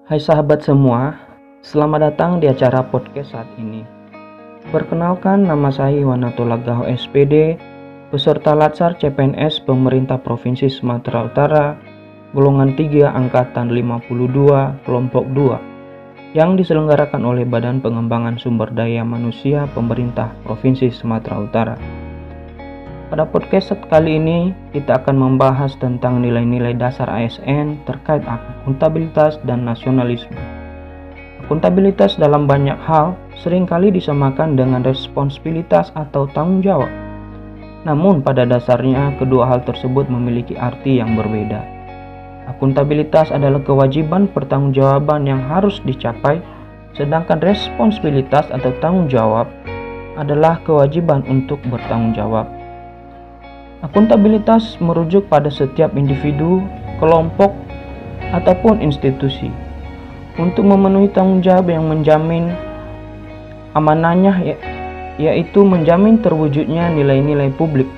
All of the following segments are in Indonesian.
Hai sahabat semua, selamat datang di acara podcast saat ini. Perkenalkan, nama saya Iwanatullah Gaho SPD, peserta Latsar CPNS Pemerintah Provinsi Sumatera Utara, golongan 3 angkatan 52, kelompok 2, yang diselenggarakan oleh Badan Pengembangan Sumber Daya Manusia Pemerintah Provinsi Sumatera Utara. Pada podcast kali ini, kita akan membahas tentang nilai-nilai dasar ASN terkait akuntabilitas dan nasionalisme. Akuntabilitas dalam banyak hal seringkali disamakan dengan responsibilitas atau tanggung jawab. Namun pada dasarnya kedua hal tersebut memiliki arti yang berbeda. Akuntabilitas adalah kewajiban pertanggungjawaban yang harus dicapai, sedangkan responsibilitas atau tanggung jawab adalah kewajiban untuk bertanggung jawab. Akuntabilitas merujuk pada setiap individu, kelompok, ataupun institusi untuk memenuhi tanggung jawab yang menjamin amanahnya, yaitu menjamin terwujudnya nilai-nilai publik.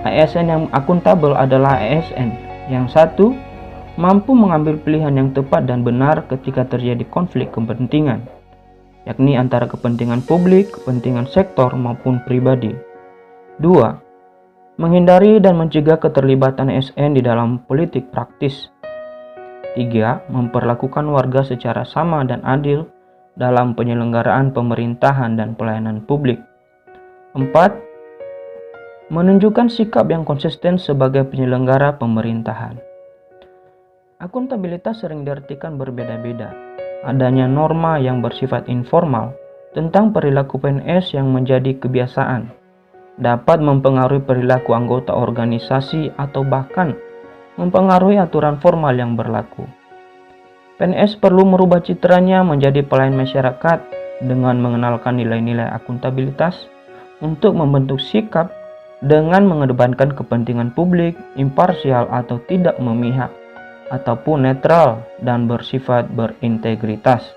ASN yang akuntabel adalah ASN yang satu, mampu mengambil pilihan yang tepat dan benar ketika terjadi konflik kepentingan, yakni antara kepentingan publik, kepentingan sektor maupun pribadi. 2. Menghindari dan mencegah keterlibatan ASN di dalam politik praktis. 3. Memperlakukan warga secara sama dan adil dalam penyelenggaraan pemerintahan dan pelayanan publik. 4. Menunjukkan sikap yang konsisten sebagai penyelenggara pemerintahan. Akuntabilitas sering diartikan berbeda-beda. Adanya norma yang bersifat informal tentang perilaku PNS yang menjadi kebiasaan dapat mempengaruhi perilaku anggota organisasi atau bahkan mempengaruhi aturan formal yang berlaku. PNS perlu merubah citranya menjadi pelayan masyarakat dengan mengenalkan nilai-nilai akuntabilitas untuk membentuk sikap dengan mengedepankan kepentingan publik, imparsial atau tidak memihak, ataupun netral dan bersifat berintegritas.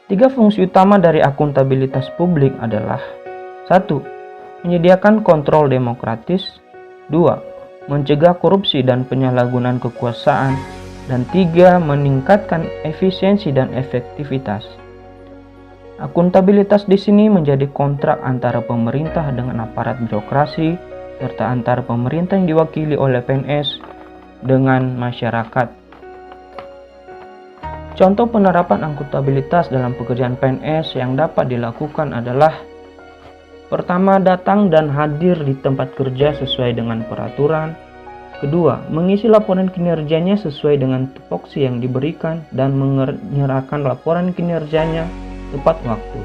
3 fungsi utama dari akuntabilitas publik adalah: 1. Menyediakan kontrol demokratis. 2. Mencegah korupsi dan penyalahgunaan kekuasaan. Dan 3. Meningkatkan efisiensi dan efektivitas. Akuntabilitas di sini menjadi kontrak antara pemerintah dengan aparat birokrasi, serta antara pemerintah yang diwakili oleh PNS dengan masyarakat. Contoh penerapan akuntabilitas dalam pekerjaan PNS yang dapat dilakukan adalah: pertama, datang dan hadir di tempat kerja sesuai dengan peraturan. Kedua, mengisi laporan kinerjanya sesuai dengan tupoksi yang diberikan dan menyerahkan laporan kinerjanya tepat waktu.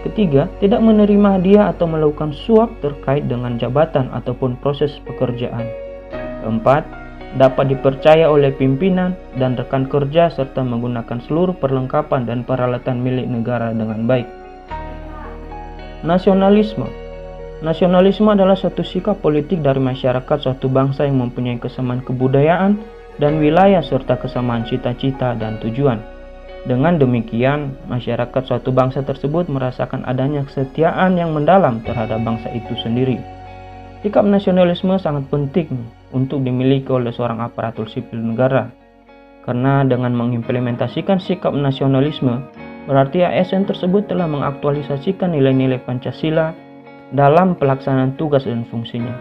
Ketiga, tidak menerima hadiah atau melakukan suap terkait dengan jabatan ataupun proses pekerjaan. Keempat, dapat dipercaya oleh pimpinan dan rekan kerja serta menggunakan seluruh perlengkapan dan peralatan milik negara dengan baik. Nasionalisme adalah suatu sikap politik dari masyarakat suatu bangsa yang mempunyai kesamaan kebudayaan dan wilayah serta kesamaan cita-cita dan tujuan. Dengan demikian, masyarakat suatu bangsa tersebut merasakan adanya kesetiaan yang mendalam terhadap bangsa itu sendiri. Sikap nasionalisme sangat penting untuk dimiliki oleh seorang aparatur sipil negara, karena dengan mengimplementasikan sikap nasionalisme, berarti ASN tersebut telah mengaktualisasikan nilai-nilai Pancasila dalam pelaksanaan tugas dan fungsinya.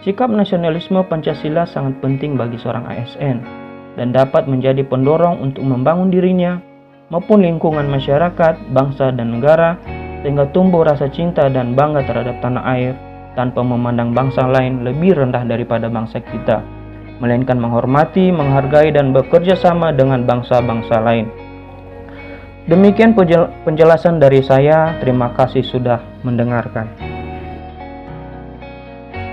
Sikap nasionalisme Pancasila sangat penting bagi seorang ASN dan dapat menjadi pendorong untuk membangun dirinya maupun lingkungan masyarakat, bangsa dan negara, sehingga tumbuh rasa cinta dan bangga terhadap tanah air tanpa memandang bangsa lain lebih rendah daripada bangsa kita, melainkan menghormati, menghargai dan bekerja sama dengan bangsa-bangsa lain. Demikian penjelasan dari saya. Terima kasih sudah mendengarkan.